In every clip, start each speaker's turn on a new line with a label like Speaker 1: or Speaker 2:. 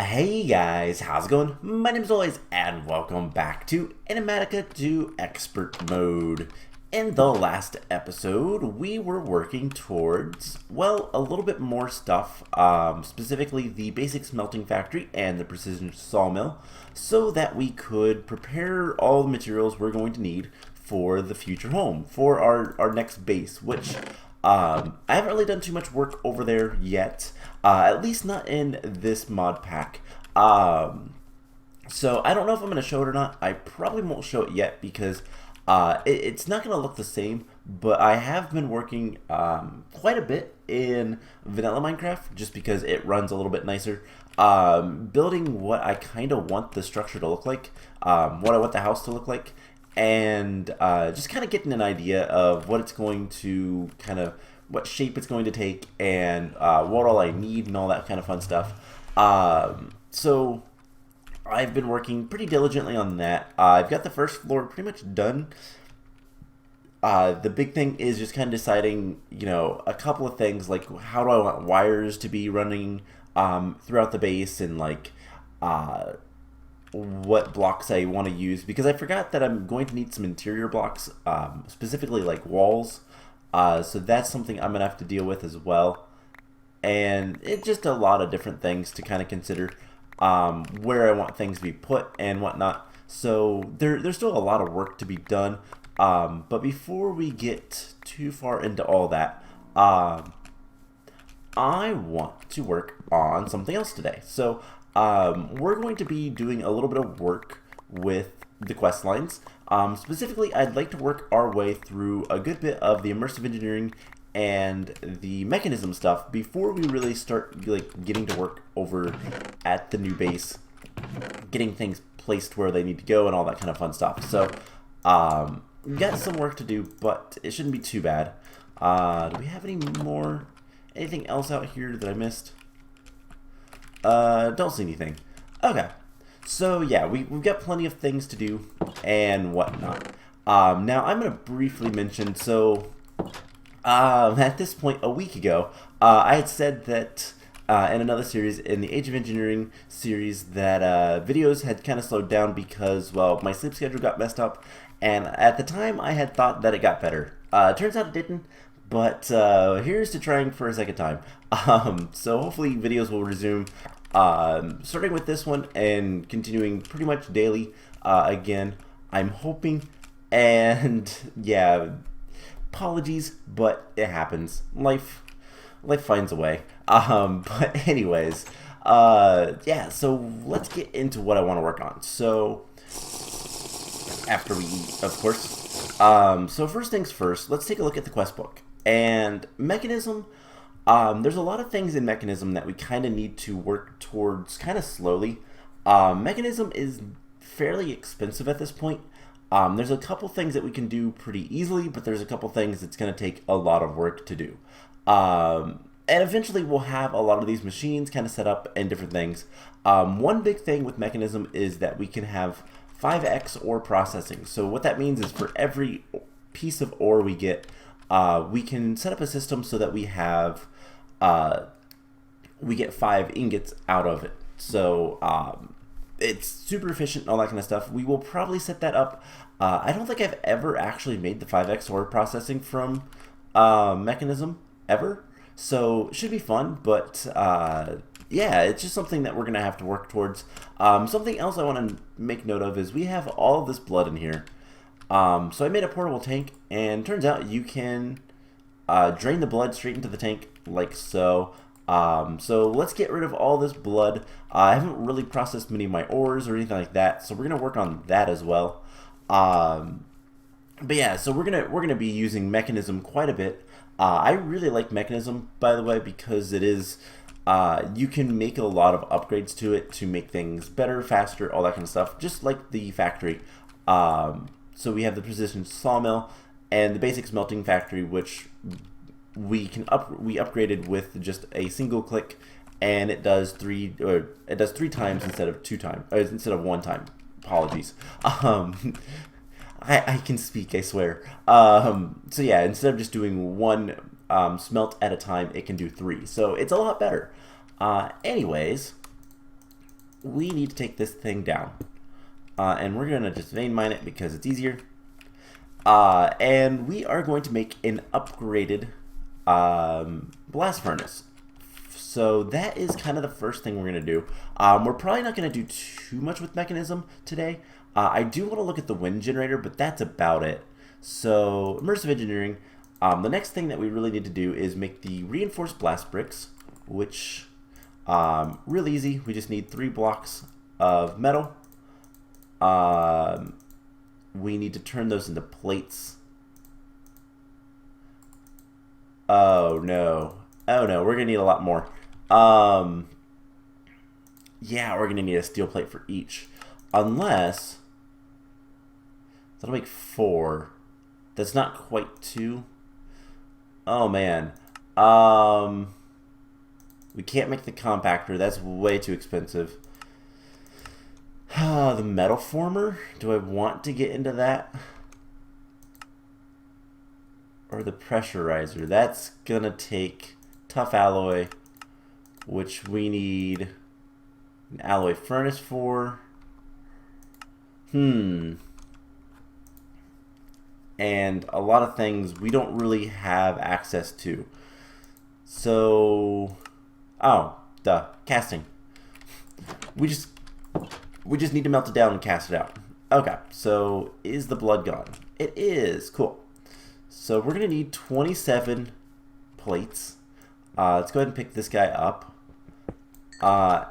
Speaker 1: Hey guys, how's it going? My name is Always, and welcome back to Enigmatica to Expert Mode. In the last episode, we were working towards, well, a little bit more stuff, specifically the basic smelting factory and the precision sawmill, so that we could prepare all the materials we're going to need for the future home, for our next base, which I haven't really done too much work over there yet, at least not in this mod pack. So I don't know if I'm going to show it or not. I probably won't show it yet because it's not going to look the same, but I have been working quite a bit in vanilla Minecraft just because it runs a little bit nicer. Building what I kind of want the structure to look like, what I want the house to look like, and just kind of getting an idea of what it's going to what shape it's going to take, and what all I need and all that kind of fun stuff. So I've been working pretty diligently on that. I've got the first floor pretty much done. The big thing is just kind of deciding, a couple of things, like how do I want wires to be running throughout the base, and like what blocks I want to use, because I forgot that I'm going to need some interior blocks, specifically like walls. So that's something I'm gonna have to deal with as well, and it's just a lot of different things to kind of consider, where I want things to be put and whatnot. So there's still a lot of work to be done, but before we get too far into all that, I want to work on something else today. So we're going to be doing a little bit of work with the quest lines. Specifically, I'd like to work our way through a good bit of the immersive engineering and the mechanism stuff before we really start getting to work over at the new base, getting things placed where they need to go and all that kind of fun stuff. So we've got some work to do, but it shouldn't be too bad. Do we have anything else out here that I missed? Don't see anything. Okay. So yeah, we've got plenty of things to do and whatnot. Now I'm going to briefly mention, so at this point a week ago, I had said that in another series, in the Age of Engineering series, that videos had kind of slowed down because, well, my sleep schedule got messed up, and at the time I had thought that it got better. Turns out it didn't, but here's to trying for a second time. So hopefully videos will resume, starting with this one and continuing pretty much daily again, I'm hoping. And yeah, apologies, but it happens. Life finds a way. But anyways, yeah, so let's get into what I want to work on. So after we eat, of course. So first things first, let's take a look at the quest book. And Mechanism, there's a lot of things in Mechanism that we kind of need to work towards kind of slowly. Mechanism is fairly expensive at this point. There's a couple things that we can do pretty easily, but there's a couple things that's going to take a lot of work to do. And eventually we'll have a lot of these machines kind of set up and different things. One big thing with Mechanism is that we can have 5x ore processing. So what that means is for every piece of ore we get, we can set up a system so that we get 5 ingots out of it. So it's super efficient and all that kind of stuff. We will probably set that up. I don't think I've ever actually made the 5x ore processing from Mechanism ever, so it should be fun. But yeah, it's just something that we're gonna have to work towards. Something else I want to make note of is we have all of this blood in here. So I made a portable tank, and turns out you can drain the blood straight into the tank like so. So let's get rid of all this blood. I haven't really processed many of my ores or anything like that, so we're gonna work on that as well. But yeah, so we're gonna be using Mechanism quite a bit. I really like Mechanism, by the way, because it is you can make a lot of upgrades to it to make things better, faster, all that kind of stuff, just like the factory. So we have the precision sawmill and the basic smelting factory, which we upgraded with just a single click, and it does three times instead of 2 times, instead of 1 time. Apologies. I can speak, I swear. So yeah, instead of just doing 1 smelt at a time, it can do 3. So it's a lot better. Anyways, we need to take this thing down. And we're going to just vein mine it because it's easier. And we are going to make an upgraded blast furnace. So that is kind of the first thing we're going to do. We're probably not going to do too much with Mekanism today. I do want to look at the wind generator, but that's about it. So Immersive Engineering, the next thing that we really need to do is make the reinforced blast bricks, which real easy. We just need 3 blocks of metal. We need to turn those into plates. Oh no. Oh no, we're gonna need a lot more. Yeah, we're gonna need a steel plate for each. Unless that'll make 4. That's not quite 2. Oh man. We can't make the compactor, that's way too expensive. The metal former? Do I want to get into that? Or the pressurizer? That's gonna take tough alloy, which we need an alloy furnace for. And a lot of things we don't really have access to. So, oh, duh, casting. We just need to melt it down and cast it out. Okay, so is the blood gone? It is. Cool. So we're going to need 27 plates. Let's go ahead and pick this guy up.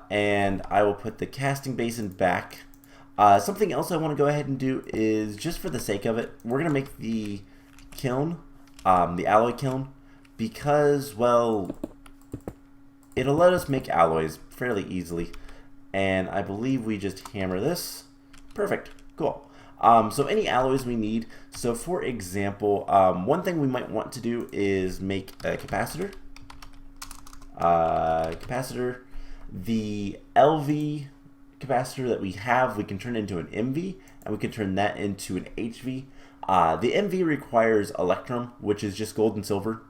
Speaker 1: And I will put the casting basin back. Something else I want to go ahead and do is, just for the sake of it, we're going to make the kiln, the alloy kiln, because, well, it'll let us make alloys fairly easily. And I believe we just hammer this. Perfect. Cool. So any alloys we need. So for example, one thing we might want to do is make a capacitor. The LV capacitor that we have, we can turn into an MV, and we can turn that into an HV. The MV requires electrum, which is just gold and silver.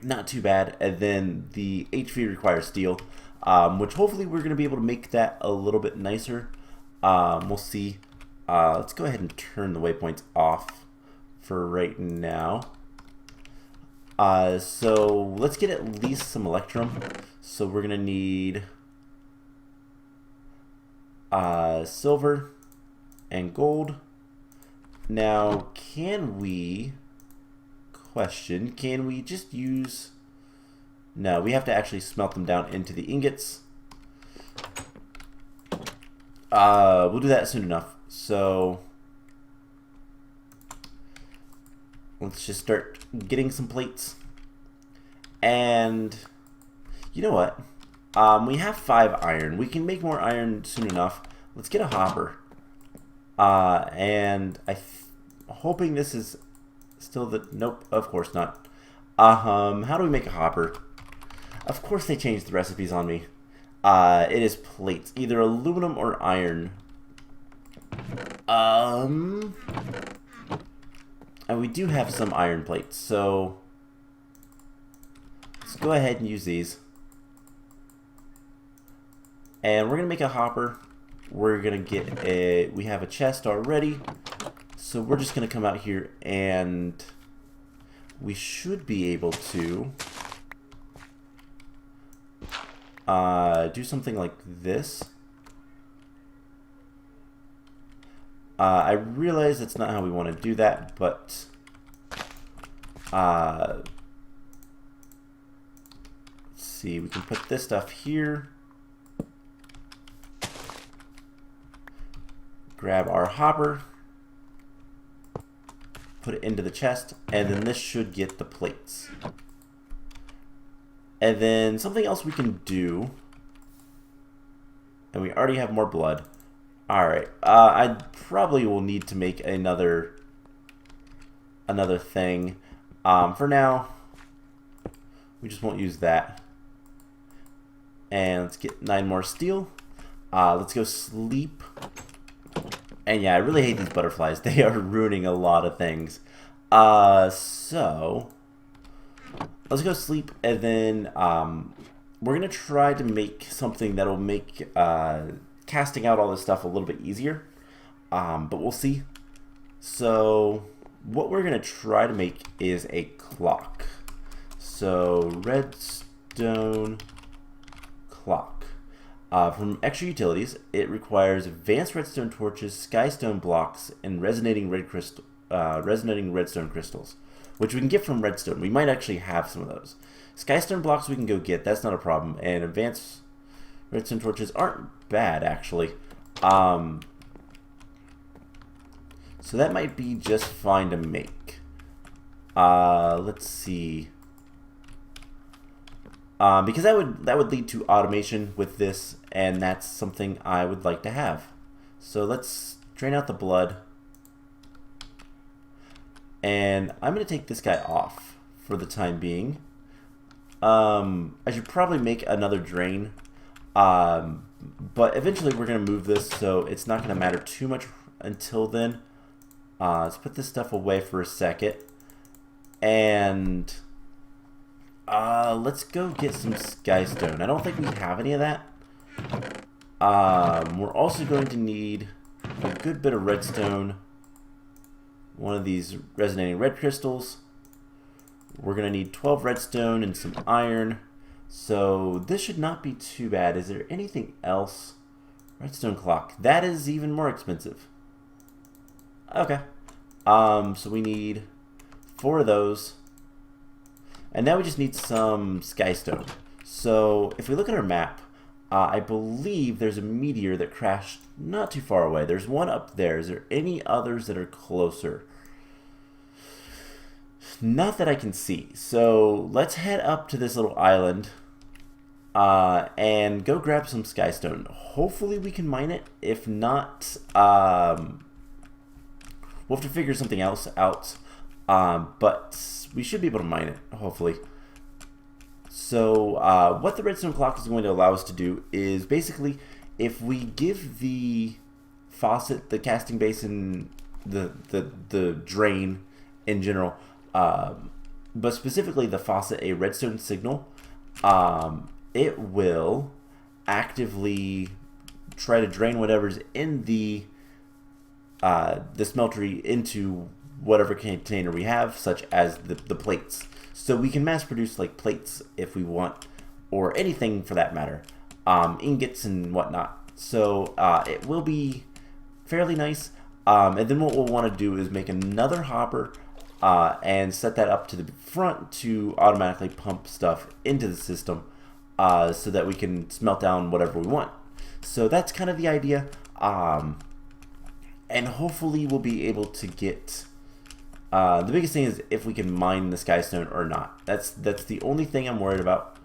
Speaker 1: Not too bad. And then the HV requires steel. Which hopefully we're going to be able to make that a little bit nicer. We'll see. Let's go ahead and turn the waypoints off for right now. So let's get at least some electrum. So we're going to need silver and gold. Now, can we just use... No, we have to actually smelt them down into the ingots. We'll do that soon enough. So let's just start getting some plates. And you know what? We have 5 iron. We can make more iron soon enough. Let's get a hopper. And I'm hoping this is still the... Nope, of course not. How do we make a hopper? Of course they changed the recipes on me. It is plates, either aluminum or iron. And we do have some iron plates, so let's go ahead and use these. And we're gonna make a hopper. We're gonna get we have a chest already, so we're just gonna come out here and we should be able to do something like this. I realize that's not how we want to do that, but let's see, we can put this stuff here, grab our hopper, put it into the chest, and then this should get the plates. And then something else we can do, and we already have more blood. Alright, I probably will need to make another thing. For now, we just won't use that. And let's get 9 more steel. Let's go sleep. And yeah, I really hate these butterflies. They are ruining a lot of things. So let's go sleep, and then we're gonna try to make something that'll make casting out all this stuff a little bit easier, but we'll see. So what we're going to try to make is a clock. So redstone clock. From extra utilities, it requires advanced redstone torches, skystone blocks, and resonating redstone crystals, which we can get from redstone. We might actually have some of those. Skystone blocks we can go get, that's not a problem, and advanced redstone torches aren't bad, actually. So that might be just fine to make. Let's see. Because that would lead to automation with this, and that's something I would like to have. So let's drain out the blood. And I'm going to take this guy off for the time being. I should probably make another drain. But eventually we're going to move this, so it's not going to matter too much until then. Let's put this stuff away for a second. And let's go get some skystone. I don't think we have any of that. We're also going to need a good bit of redstone. One of these resonating red crystals. We're going to need 12 redstone and some iron. So this should not be too bad. Is there anything else? Redstone clock. That is even more expensive. Okay. So we need 4 of those. And now we just need some skystone. So if we look at our map, I believe there's a meteor that crashed not too far away. There's one up there. Is there any others that are closer? Not that I can see. So let's head up to this little island and go grab some skystone. Hopefully we can mine it. If not, we'll have to figure something else out. But we should be able to mine it, hopefully. So what the redstone clock is going to allow us to do is basically, if we give the faucet, the casting basin, the drain in general, but specifically the faucet, a redstone signal, it will actively try to drain whatever's in the smeltery into whatever container we have, such as the plates. So we can mass produce like plates if we want, or anything for that matter, ingots and whatnot. So it will be fairly nice. And then what we'll want to do is make another hopper and set that up to the front to automatically pump stuff into the system so that we can smelt down whatever we want. So that's kind of the idea. And hopefully we'll be able to get... the biggest thing is if we can mine the skystone or not. That's the only thing I'm worried about,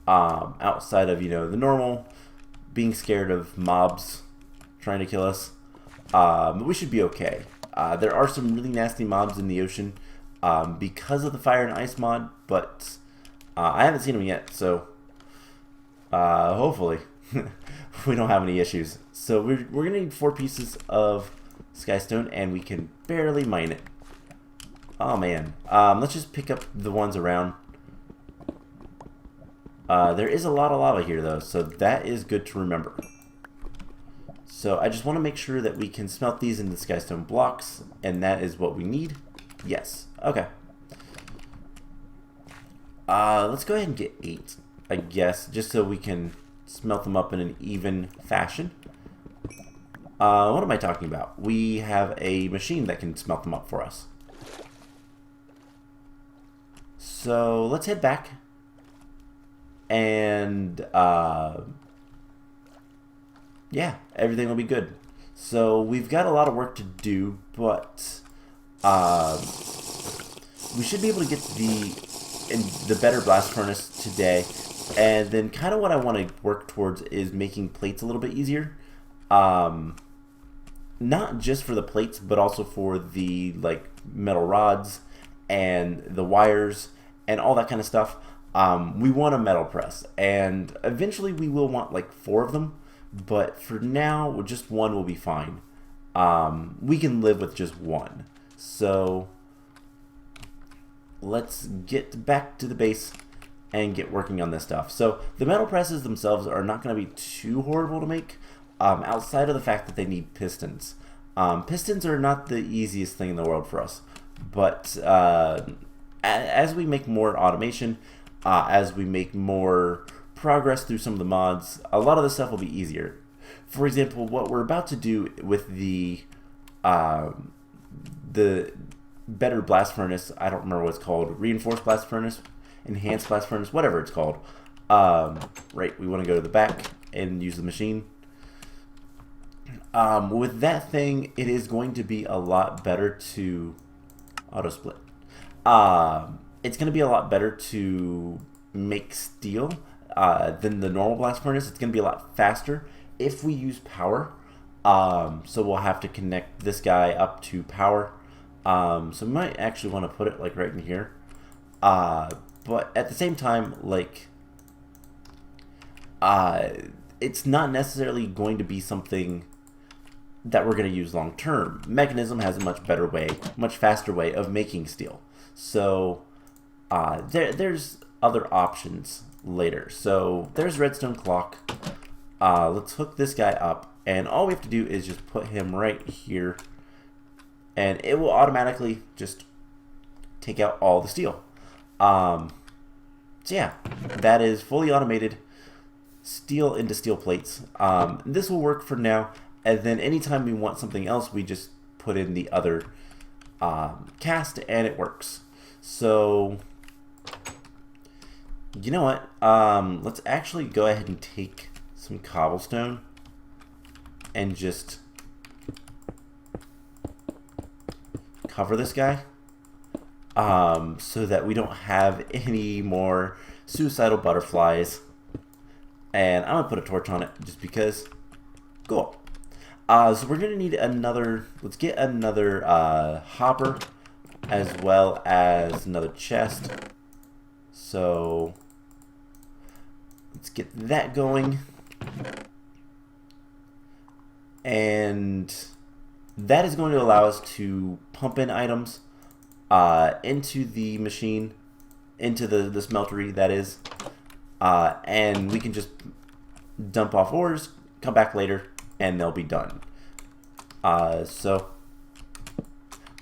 Speaker 1: outside of, the normal being scared of mobs trying to kill us. But we should be okay. There are some really nasty mobs in the ocean because of the fire and ice mod, but I haven't seen them yet, so hopefully we don't have any issues. So we're gonna need 4 pieces of skystone, and we can barely mine it. Oh man, let's just pick up the ones around. There is a lot of lava here though, so that is good to remember. So I just want to make sure that we can smelt these into skystone blocks, and that is what we need. Yes, okay. Let's go ahead and get 8, I guess, just so we can smelt them up in an even fashion. What am I talking about? We have a machine that can smelt them up for us. So let's head back and yeah, everything will be good. So we've got a lot of work to do, but we should be able to get the better blast furnace today. And then kind of what I want to work towards is making plates a little bit easier. Not just for the plates, but also for the metal rods and the wires and all that kind of stuff. We want a metal press, and eventually we will want like 4 of them, but for now just 1 will be fine. We can live with just 1. So let's get back to the base and get working on this stuff. So the metal presses themselves are not going to be too horrible to make. outside of the fact that they need pistons. Pistons are not the easiest thing in the world for us, but as we make more automation, as we make more progress through some of the mods, a lot of this stuff will be easier. For example, what we're about to do with the better blast furnace, I don't remember what it's called, reinforced blast furnace, enhanced blast furnace, whatever it's called. Right, we want to go to the back and use the machine. With that thing, it is going to be a lot better to auto split. It's going to be a lot better to make steel than the normal blast furnace. It's going to be a lot faster if we use power. So we'll have to connect this guy up to power. So we might actually want to put it like right in here. But at the same time, like, it's not necessarily going to be something that we're going to use long term. Mekanism has a much better way, much faster way of making steel. So there's other options later. So there's redstone clock. Let's hook this guy up, and all we have to do is just put him right here, and it will automatically just take out all the steel. So yeah, that is fully automated steel into steel plates. This will work for now, and then anytime we want something else, we just put in the other cast, and it works. So you know what? Let's actually go ahead and take some cobblestone and just cover this guy, so that we don't have any more suicidal butterflies. And I'm gonna put a torch on it just because. Cool. So we're gonna need another. Let's get another hopper, as well as another chest. So let's get that going. And that is going to allow us to pump in items into the machine, into the smeltery, that is. And we can just dump off ores, come back later, and they'll be done. The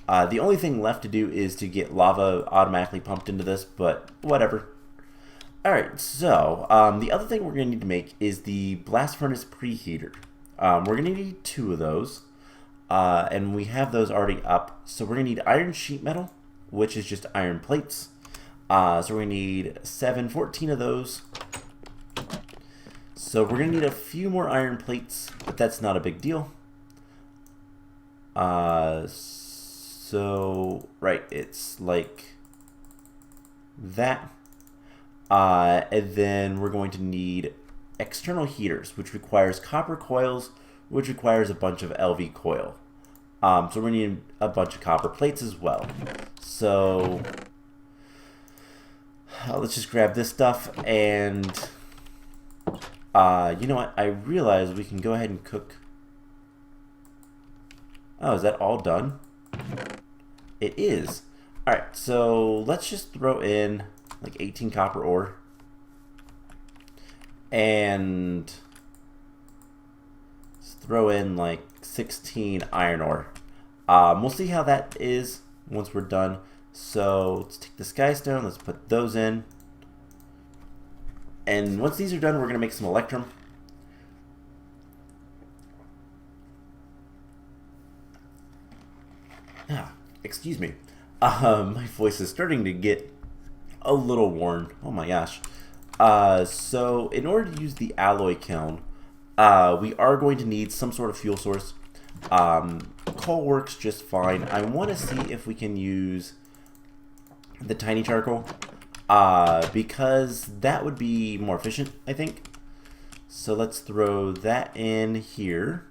Speaker 1: only thing left to do is to get lava automatically pumped into this, but whatever. Alright, so the other thing we're going to need to make is the blast furnace preheater. We're going to need 2 of those, and we have those already up. So we're going to need iron sheet metal, which is just iron plates. So we're going to need 14 of those. So we're going to need a few more iron plates, but that's not a big deal. So, right, it's like that. And then we're going to need external heaters, which requires copper coils, which requires a bunch of LV coil. So we're going to need a bunch of copper plates as well. So let's just grab this stuff, and you know what? I realize we can go ahead and cook. Oh, is that all done? It is. Alright, so let's just throw in like 18 copper ore. And let's throw in like 16 iron ore. We'll see how that is once we're done. So let's take the skystone, let's put those in. And once these are done, we're going to make some electrum. Excuse me. My voice is starting to get a little worn. Oh my gosh. So in order to use the alloy kiln, we are going to need some sort of fuel source. Coal works just fine. I want to see if we can use the tiny charcoal, because that would be more efficient, I think. So let's throw that in here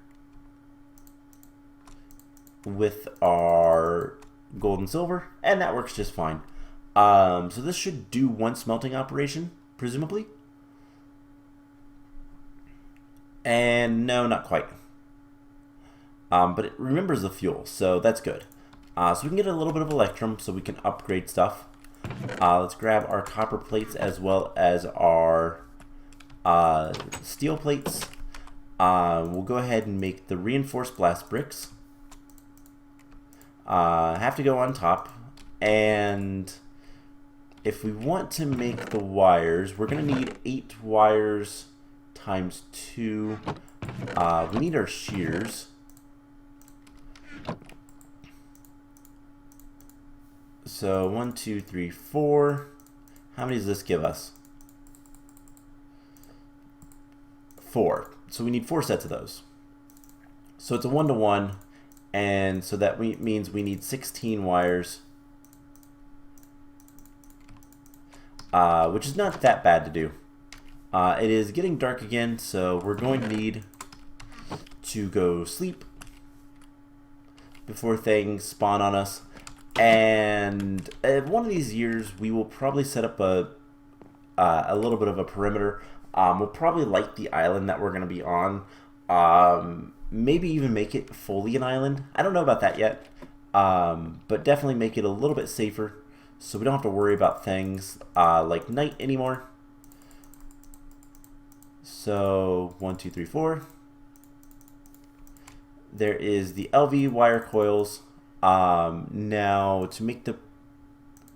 Speaker 1: with our gold and silver, and that works just fine. So this should do one smelting operation, presumably. And no, not quite. But it remembers the fuel, so that's good. So we can get a little bit of electrum so we can upgrade stuff. Let's grab our copper plates as well as our steel plates. We'll go ahead and make the reinforced blast bricks. Have to go on top, and if we want to make the wires, we're going to need 8 wires times 2. We need our shears. So 1, 2, 3, 4. How many does this give us? 4. So we need 4 sets of those. So it's a 1-to-1, and so that means we need 16 wires, which is not that bad to do. It is getting dark again, so we're going to need to go sleep before things spawn on us. And one of these years, we will probably set up a little bit of a perimeter. We'll probably light the island that we're going to be on. Maybe even make it fully an island. I don't know about that yet, but definitely make it a little bit safer, so we don't have to worry about things like night anymore. So 1, 2, 3, 4. There is the LV wire coils. Now to make the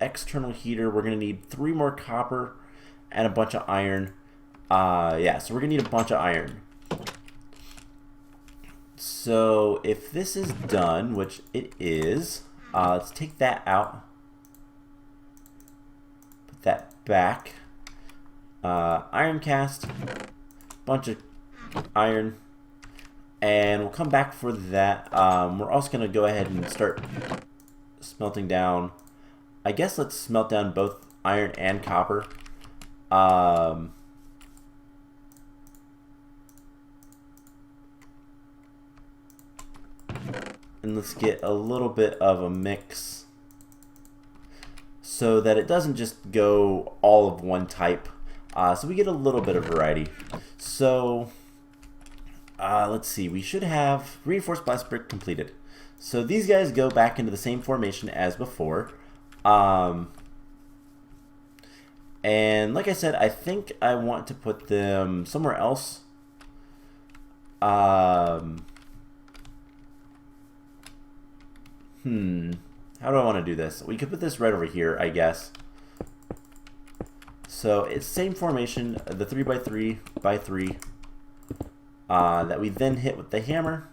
Speaker 1: external heater, we're going to need 3 more copper and a bunch of iron. Yeah, so we're going to need a bunch of iron. So if this is done, which it is, let's take that out. Put that back. Iron cast. Bunch of iron. And we'll come back for that. We're also going to go ahead and start smelting down. I guess let's smelt down both iron and copper. And let's get a little bit of a mix so that it doesn't just go all of one type. So we get a little bit of variety. So let's see, we should have reinforced blast brick completed. So these guys go back into the same formation as before. And like I said, I think I want to put them somewhere else. How do I want to do this? We could put this right over here, I guess. So it's same formation, the 3x3x3, that we then hit with the hammer,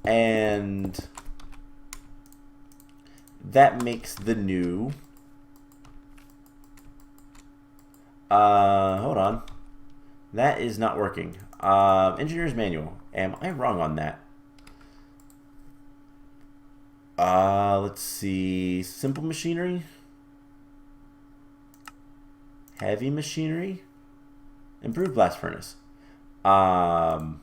Speaker 1: and that makes the new. Hold on, that is not working. Engineer's manual. Am I wrong on that? Let's see. Simple machinery. Heavy machinery. Improved blast furnace. Oh,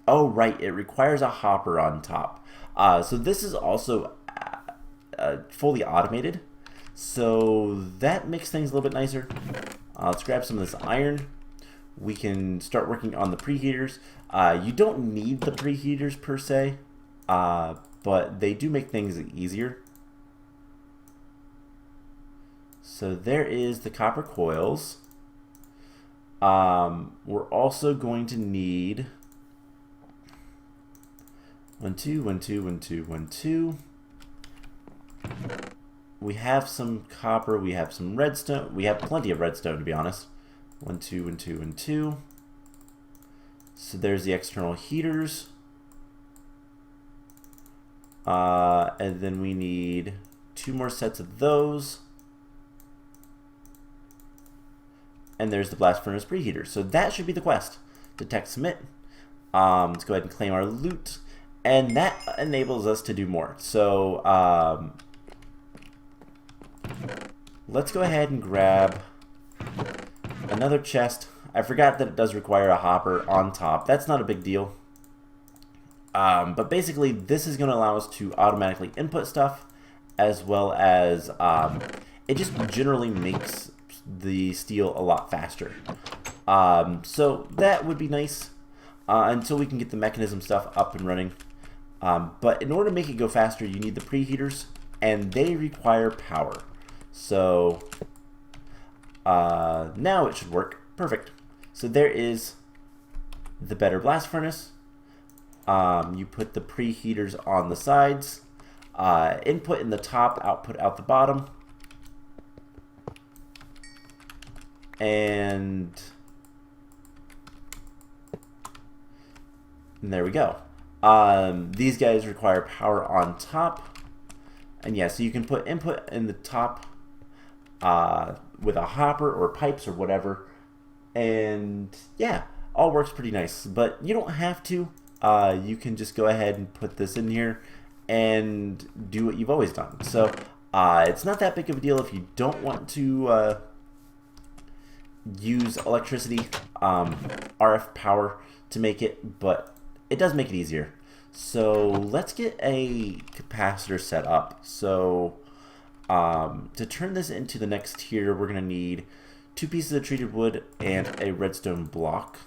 Speaker 1: right. It requires a hopper on top. So this is also fully automated. So that makes things a little bit nicer. Let's grab some of this iron. We can start working on the preheaters. You don't need the preheaters per se. But they do make things easier. So there is the copper coils. We're also going to need 1, 2, 1, 2, 1, 2, 1, 2. We have some copper. We have some redstone. We have plenty of redstone, to be honest. 1, 2, 1, 2, 1, 2. So there's the external heaters. And then we need 2 more sets of those. And there's the blast furnace preheater. So that should be the quest. Detect submit. Let's go ahead and claim our loot. And that enables us to do more. So let's go ahead and grab another chest. I forgot that it does require a hopper on top. That's not a big deal. But basically, this is going to allow us to automatically input stuff, as well as it just generally makes the steel a lot faster. So that would be nice until we can get the mechanism stuff up and running. But in order to make it go faster, you need the preheaters, and they require power. So now it should work. Perfect. So there is the better blast furnace. You put the preheaters on the sides. Input in the top, output out the bottom. And there we go. These guys require power on top. And yeah, so you can put input in the top with a hopper or pipes or whatever. And yeah, all works pretty nice. But you don't have to. You can just go ahead and put this in here and do what you've always done. So it's not that big of a deal if you don't want to use electricity, RF power to make it, but it does make it easier. So let's get a capacitor set up. So to turn this into the next tier, we're going to need 2 pieces of treated wood and a redstone block.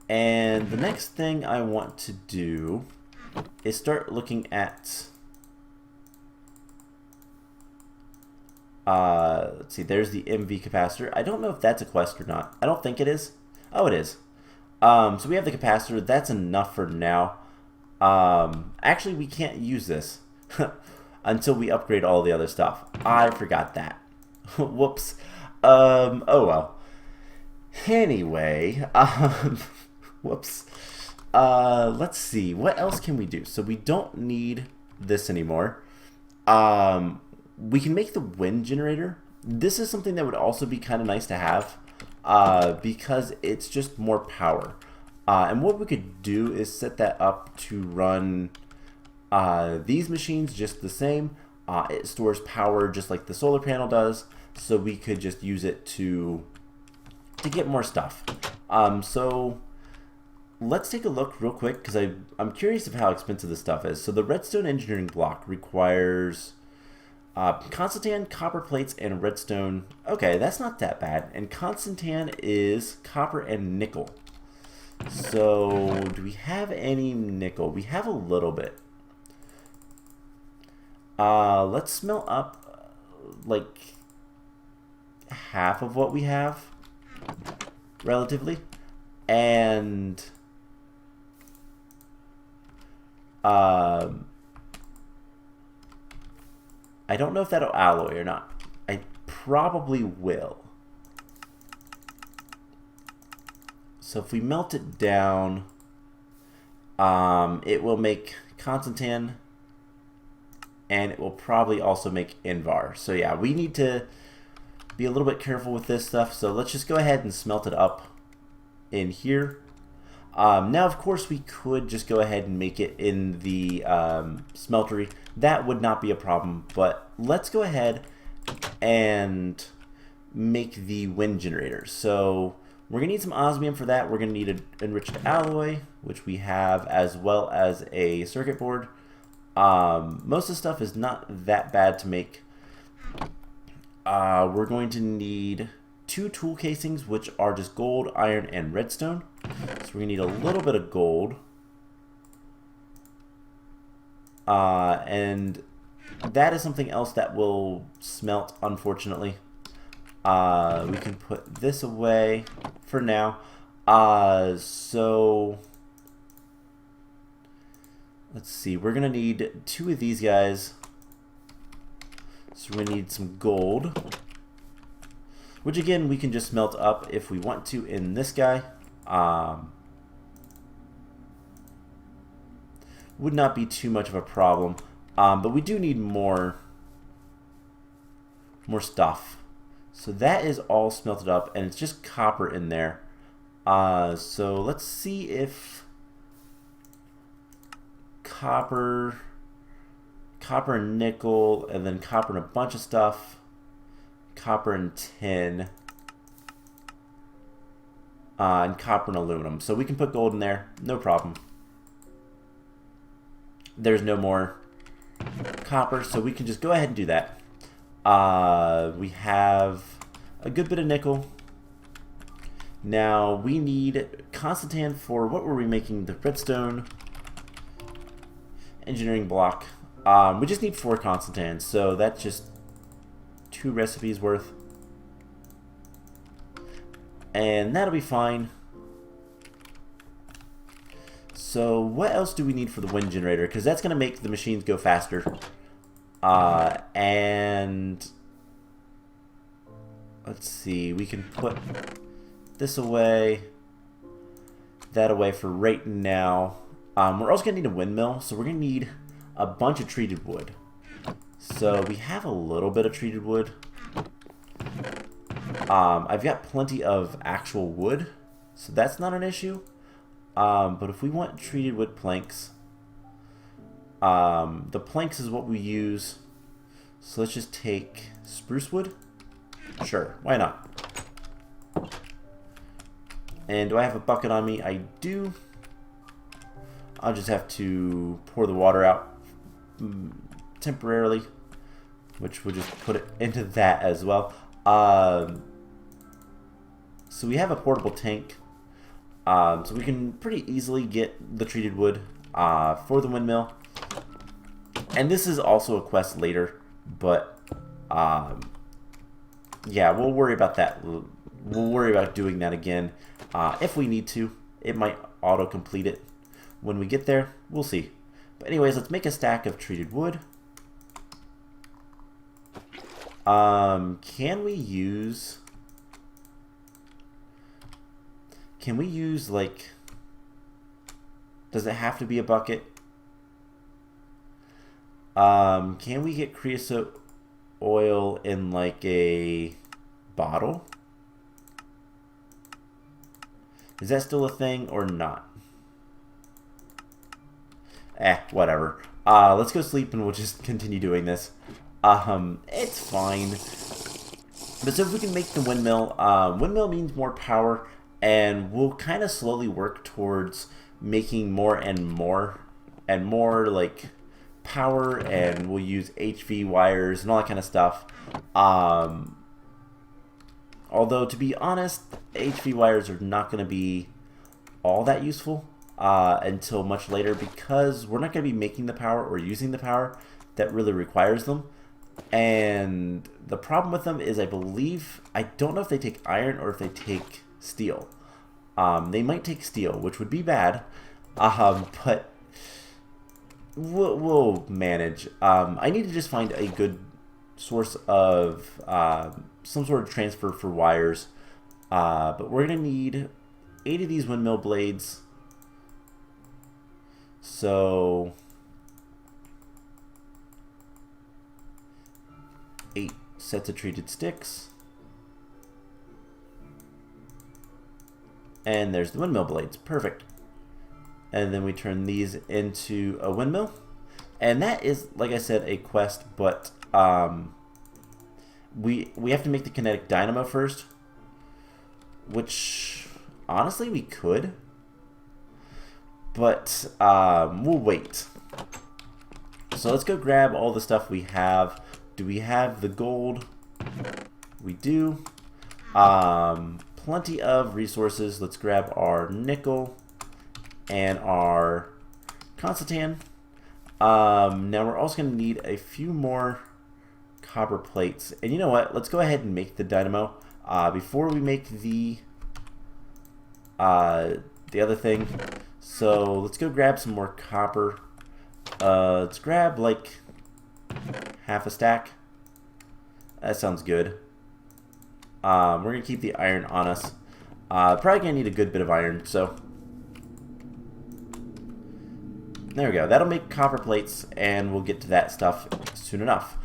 Speaker 1: And the next thing I want to do is start looking at let's see, there's the MV capacitor. I don't know if that's a quest or not. I don't think it is. Oh, it is. So we have the capacitor. That's enough for now. Actually, we can't use this until we upgrade all the other stuff. I forgot that. Whoops. Oh well. Anyway, whoops. Let's see. What else can we do? So we don't need this anymore. We can make the wind generator. This is something that would also be kind of nice to have because it's just more power. And what we could do is set that up to run these machines just the same. It stores power just like the solar panel does, so we could just use it to get more stuff. So let's take a look real quick because I'm curious of how expensive this stuff is. So the redstone engineering block requires constantan, copper plates, and redstone. Okay, that's not that bad. And constantan is copper and nickel. So do we have any nickel? We have a little bit. Let's smelt up like half of what we have, relatively. And I don't know if that'll alloy or not. I probably will. So if we melt it down, it will make constantan, and it will probably also make Invar. So yeah, we need to be a little bit careful with this stuff. So let's just go ahead and smelt it up in here. Now, of course, we could just go ahead and make it in the smeltery. That would not be a problem, but let's go ahead and make the wind generator. So we're going to need some osmium for that. We're going to need an enriched alloy, which we have, as well as a circuit board. Most of the stuff is not that bad to make. We're going to need 2 tool casings, which are just gold, iron, and redstone. So we're going to need a little bit of gold. And that is something else that will smelt, unfortunately. We can put this away for now. So let's see. We're going to need 2 of these guys. So we're going to need some gold, which again we can just smelt up if we want to in this guy. Would not be too much of a problem, but we do need more stuff. So that is all smelted up, and it's just copper in there. So let's see if copper and nickel, and then copper and a bunch of stuff, copper and tin, and copper and aluminum. So we can put gold in there, no problem. There's no more copper, so we can just go ahead and do that. We have a good bit of nickel. Now we need constantan for what were we making? The redstone engineering block. We just need 4 constantan, so that's just 2 recipes worth. And that'll be fine. So what else do we need for the wind generator? Because that's going to make the machines go faster. And let's see, we can put this away, that away for right now. We're also going to need a windmill, so we're going to need a bunch of treated wood. So we have a little bit of treated wood. I've got plenty of actual wood, so that's not an issue. But if we want treated wood planks, the planks is what we use. So let's just take spruce wood. Sure, why not? And do I have a bucket on me? I do. I'll just have to pour the water out temporarily, which we'll just put it into that as well. So we have a portable tank, so we can pretty easily get the treated wood for the windmill. And this is also a quest later, but yeah, we'll worry about that. We'll worry about doing that again if we need to. It might auto-complete it when we get there. We'll see. But anyways, let's make a stack of treated wood. Can we use like, does it have to be a bucket? Can we get creosote oil in like a bottle? Is that still a thing or not? Whatever. Let's go sleep and we'll just continue doing this. It's fine. But so if we can make the windmill, windmill means more power, and we'll kind of slowly work towards making more and more like power, and we'll use HV wires and all that kind of stuff. Although to be honest, HV wires are not going to be all that useful until much later, because we're not going to be making the power or using the power that really requires them. And the problem with them is, I don't know if they take iron or if they take steel. They might take steel, which would be bad, but we'll manage. I need to just find a good source of some sort of transfer for wires, but we're going to need 8 of these windmill blades. So 8 sets of treated sticks. And there's the windmill blades. Perfect. And then we turn these into a windmill. And that is, like I said, a quest, but we have to make the kinetic dynamo first, which honestly we could, but we'll wait. So let's go grab all the stuff we have. Do we have the gold? We do. Plenty of resources. Let's grab our nickel and our constantan. Now we're also going to need a few more copper plates. And you know what? Let's go ahead and make the dynamo before we make the other thing. So let's go grab some more copper. Let's grab like half a stack. That sounds good. We're going to keep the iron on us. Probably going to need a good bit of iron, so there we go. That'll make copper plates, and we'll get to that stuff soon enough.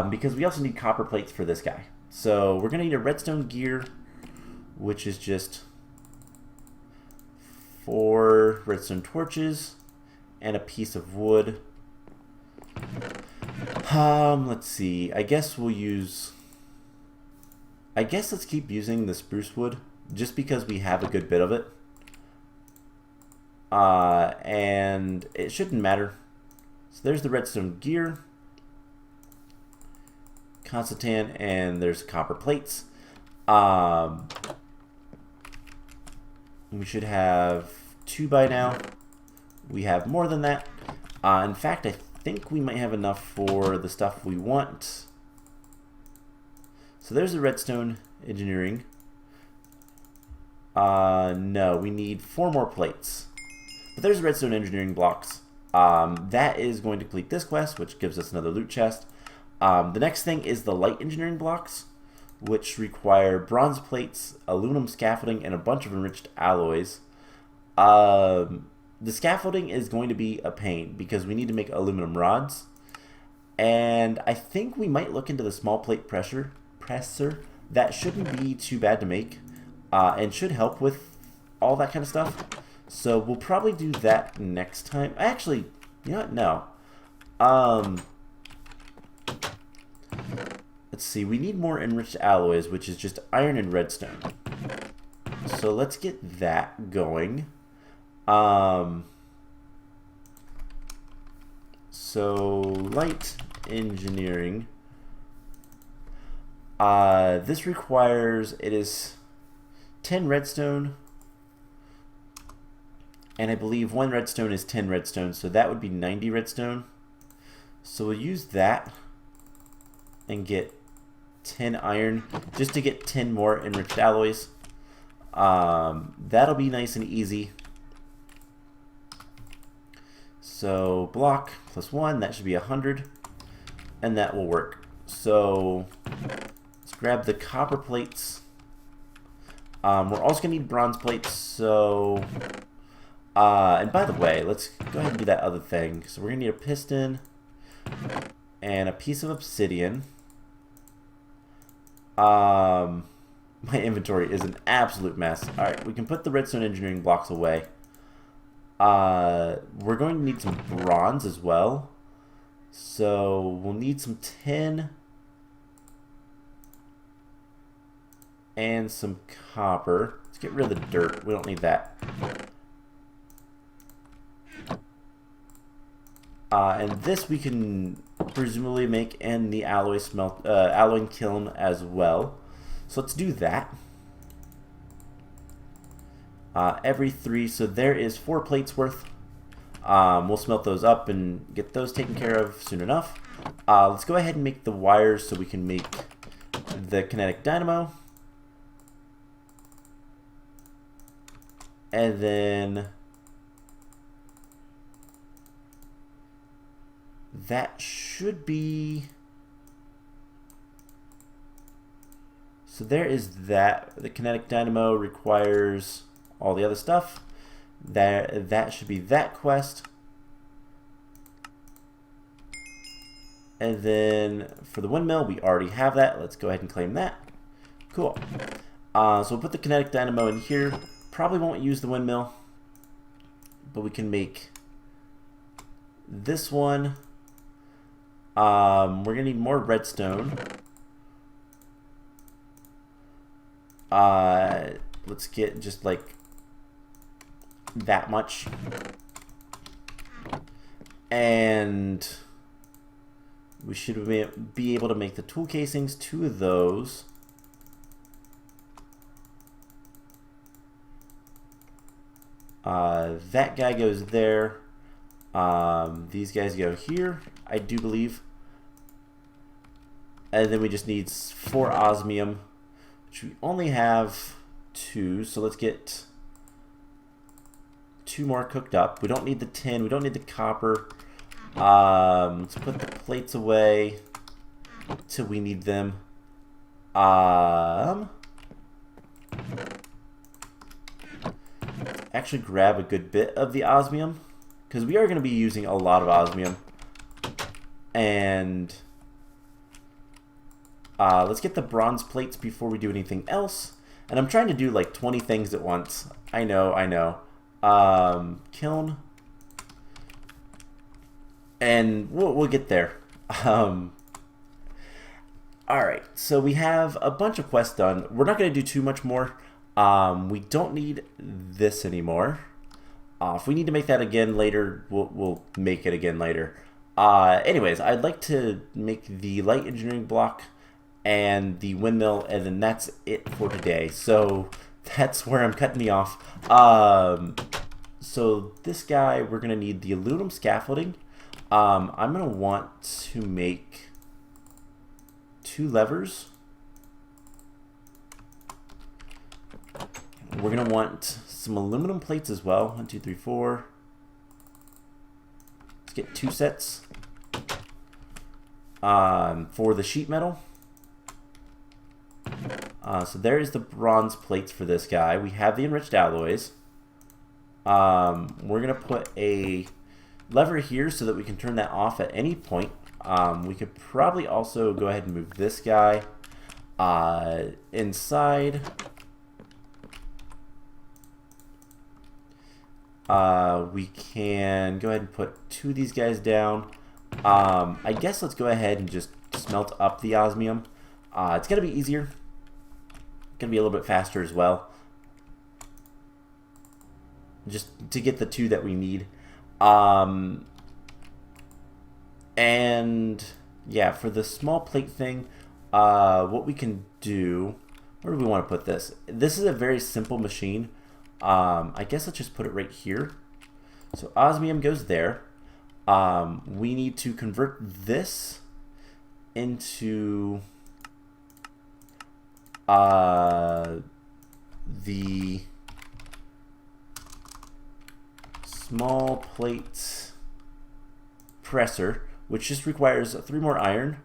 Speaker 1: Because we also need copper plates for this guy. So we're going to need a redstone gear, which is just 4 redstone torches and a piece of wood. Let's see. I guess let's keep using the spruce wood, just because we have a good bit of it. And it shouldn't matter. So there's the redstone gear, constantan, and there's copper plates. We should have 2 by now. We have more than that. In fact, I think we might have enough for the stuff we want. So there's the redstone engineering. No, we need 4 more plates. But there's redstone engineering blocks. That is going to complete this quest, which gives us another loot chest. The next thing is the light engineering blocks, which require bronze plates, aluminum scaffolding, and a bunch of enriched alloys. The scaffolding is going to be a pain because we need to make aluminum rods. And I think we might look into the small plate presser. That shouldn't be too bad to make and should help with all that kind of stuff. So we'll probably do that next time. Actually, you know what? No. Let's see. We need more enriched alloys, which is just iron and redstone. So let's get that going. So light engineering. This requires, it is 10 redstone. And I believe 1 redstone is 10 redstone, so that would be 90 redstone. So we'll use that and get 10 iron just to get 10 more enriched alloys. That'll be nice and easy. So block plus 1, that should be 100, and that will work. So let's grab the copper plates. We're also going to need bronze plates, so... and by the way, let's go ahead and do that other thing. So we're going to need a piston and a piece of obsidian. My inventory is an absolute mess. Alright, we can put the redstone engineering blocks away. We're going to need some bronze as well. So we'll need some tin and some copper. Let's get rid of the dirt. We don't need that. And this we can presumably make in the alloying kiln as well. So let's do that. Every 3, so there is 4 plates worth. We'll smelt those up and get those taken care of soon enough. Let's go ahead and make the wires so we can make the kinetic dynamo. And then that should be... So there is that. The kinetic dynamo requires all the other stuff. That should be that quest. And then for the windmill, we already have that. Let's go ahead and claim that. Cool. So we'll put the kinetic dynamo in here. Probably won't use the windmill, but we can make this one. We're gonna need more redstone. Let's get just like that much, and we should be able to make the tool casings, 2 of those. That guy goes there. These guys go here, I do believe. And then we just need 4 osmium, which we only have 2, so let's get 2 more cooked up. We don't need the tin, we don't need the copper. Let's put the plates away till we need them. Actually grab a good bit of the osmium, because we are going to be using a lot of osmium. And let's get the bronze plates before we do anything else. And I'm trying to do like 20 things at once. I know. Kiln. And we'll get there. Alright, so we have a bunch of quests done. We're not going to do too much more. We don't need this anymore. If we need to make that again later, we'll make it again later. Anyways, I'd like to make the light engineering block and the windmill, and then that's it for today. So that's where I'm cutting me off. So this guy, we're going to need the aluminum scaffolding. I'm going to want to make 2 levers. we're going to want some aluminum plates as well. 1, 2, 3, 4. Let's get 2 sets for the sheet metal. So there is the bronze plates for this guy. We have the enriched alloys. We're going to put a lever here so that we can turn that off at any point. We could probably also go ahead and move this guy inside. We can go ahead and put 2 of these guys down. I guess let's go ahead and just smelt up the osmium. It's going to be easier. It's going to be a little bit faster as well. Just to get the 2 that we need. And yeah, for the small plate thing, what we can do, where do we want to put this? This is a very simple machine. I guess let's just put it right here. So osmium goes there. We need to convert this into the small plate presser, which just requires 3 more iron.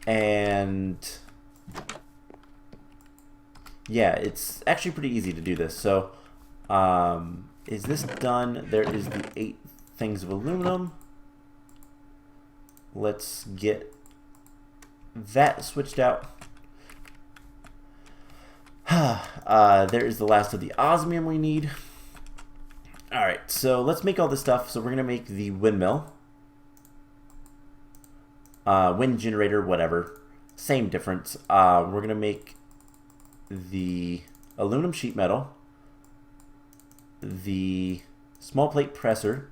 Speaker 1: And yeah, it's actually pretty easy to do this. So is this done? There is the 8 things of aluminum. Let's get that switched out. There is the last of the osmium we need. Alright, so let's make all this stuff. So we're going to make the windmill. Wind generator, whatever. Same difference. We're going to make the aluminum sheet metal. The small plate presser.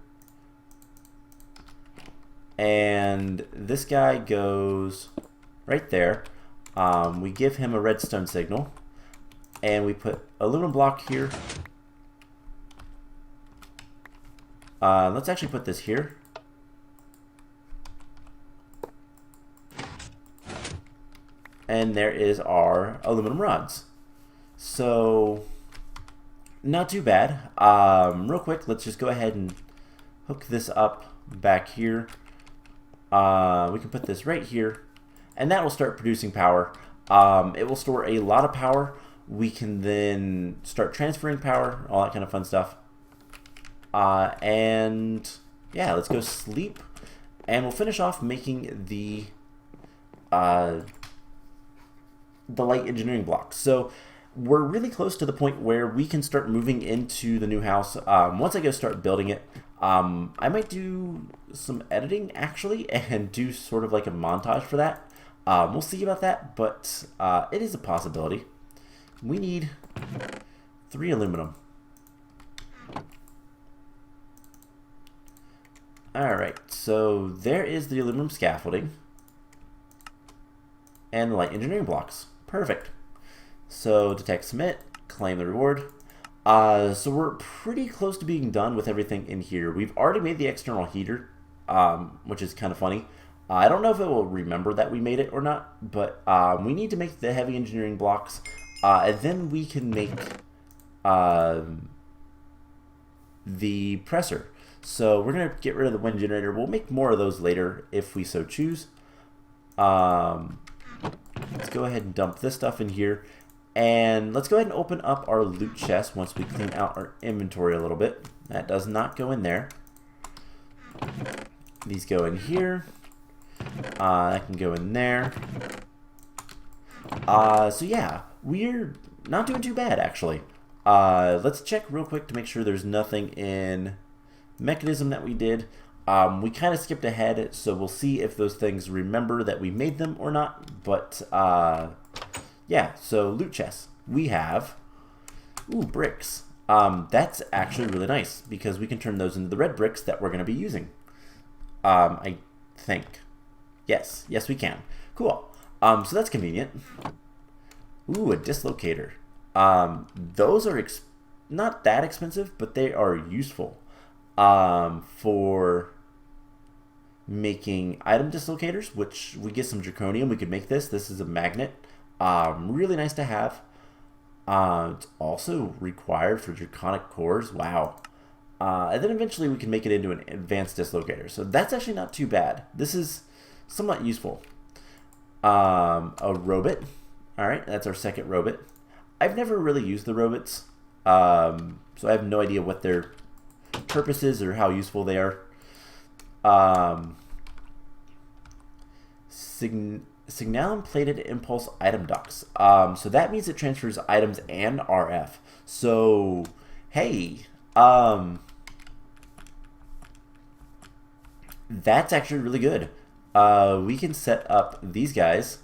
Speaker 1: And this guy goes right there. We give him a redstone signal. And we put aluminum block here. Let's actually put this here. And there is our aluminum rods. So, not too bad. Real quick, let's just go ahead and hook this up back here. We can put this right here. And that will start producing power. It will store a lot of power. We can then start transferring power, all that kind of fun stuff. And yeah, let's go sleep. And we'll finish off making the light engineering blocks. So we're really close to the point where we can start moving into the new house. Once I go start building it, I might do some editing actually and do sort of like a montage for that. We'll see about that, but it is a possibility. We need 3 aluminum. Alright, so there is the aluminum scaffolding and the light engineering blocks. Perfect. So detect submit, claim the reward. So we're pretty close to being done with everything in here. We've already made the external heater, which is kind of funny. I don't know if it will remember that we made it or not, but we need to make the heavy engineering blocks, and then we can make the presser. So we're going to get rid of the wind generator. We'll make more of those later if we so choose. Let's go ahead and dump this stuff in here. And let's go ahead and open up our loot chest once we clean out our inventory a little bit. That does not go in there. These go in here. That can go in there. So yeah, we're not doing too bad actually. Let's check real quick to make sure there's nothing in Mekanism that we did. We kind of skipped ahead, so we'll see if those things remember that we made them or not. But yeah, so loot chests. We have bricks. That's actually really nice because we can turn those into the red bricks that we're going to be using. I think. Yes, we can. Cool. So that's convenient. A dislocator. Those are not that expensive, but they are useful for making item dislocators, which we get some draconium. We could make this. This is a magnet. Really nice to have. It's also required for draconic cores. Wow. And then eventually we can make it into an advanced dislocator. So that's actually not too bad. This is somewhat useful. A robot. Alright, that's our second robot. I've never really used the robots. So I have no idea what their purpose is or how useful they are. Signalum plated impulse item ducts. So that means it transfers items and RF. So, hey, that's actually really good. We can set up these guys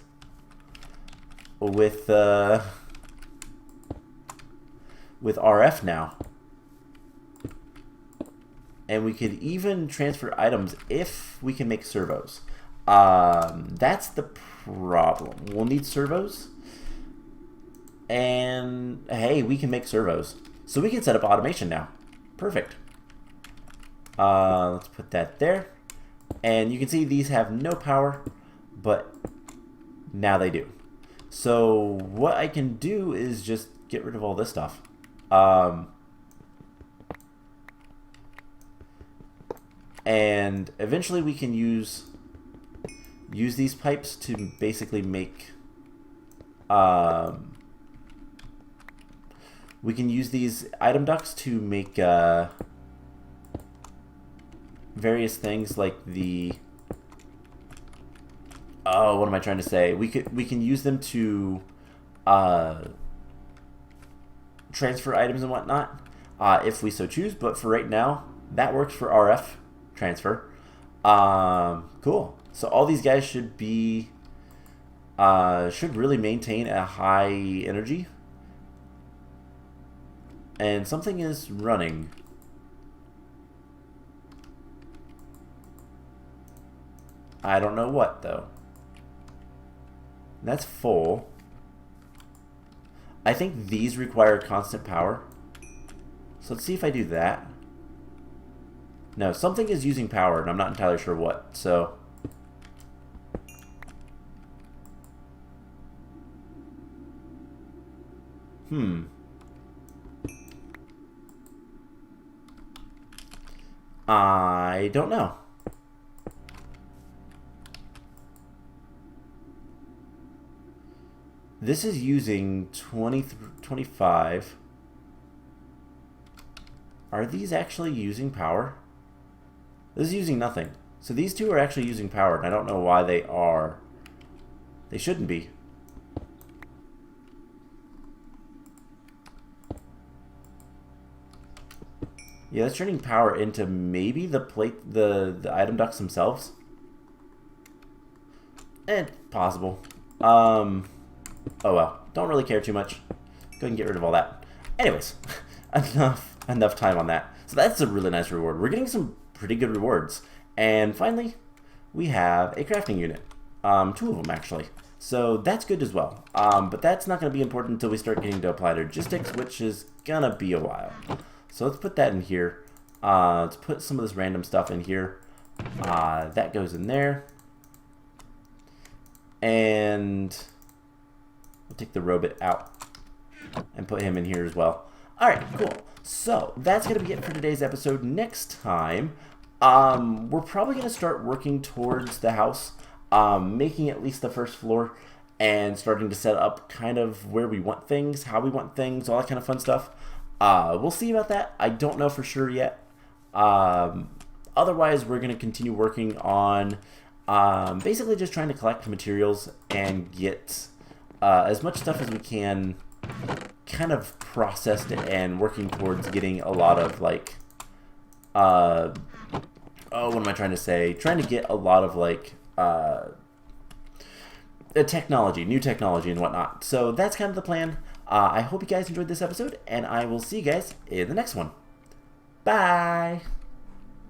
Speaker 1: with RF now. And we could even transfer items if we can make servos. That's the problem. We'll need servos. And hey, we can make servos. So we can set up automation now. Perfect. Let's put that there. And you can see these have no power, but now they do. So what I can do is just get rid of all this stuff. And eventually we can use these pipes to basically make we can use these item ducts to make various things like the what am I trying to say? We can use them to transfer items and whatnot if we so choose, but for right now that works for RF transfer. Cool. So all these guys should be should really maintain a high energy. And something is running. I don't know what though. That's full. I think these require constant power. So let's see if I do that. No, something is using power and I'm not entirely sure what. So I don't know. This is using 25. Are these actually using power? This is using nothing. So these two are actually using power, and I don't know why they are. They shouldn't be. Yeah, that's turning power into maybe the plate, the item ducts themselves. Possible. Oh well, don't really care too much. Go ahead and get rid of all that. Anyways, enough time on that. So that's a really nice reward. We're getting some pretty good rewards. And finally, we have a crafting unit. 2 of them actually. So that's good as well. But that's not going to be important until we start getting to applied logistics, which is gonna be a while. So let's put that in here. Let's put some of this random stuff in here. That goes in there. And we'll take the robot out and put him in here as well. Alright, cool. So that's going to be it for today's episode. Next time, we're probably going to start working towards the house, making at least the first floor, and starting to set up kind of where we want things, how we want things, all that kind of fun stuff. We'll see about that. I don't know for sure yet. Otherwise, we're going to continue working on basically just trying to collect materials and get as much stuff as we can kind of processed and working towards getting a lot of like what am I trying to say? Trying to get a lot of like technology, new technology and whatnot. So that's kind of the plan. I hope you guys enjoyed this episode, and I will see you guys in the next one. Bye!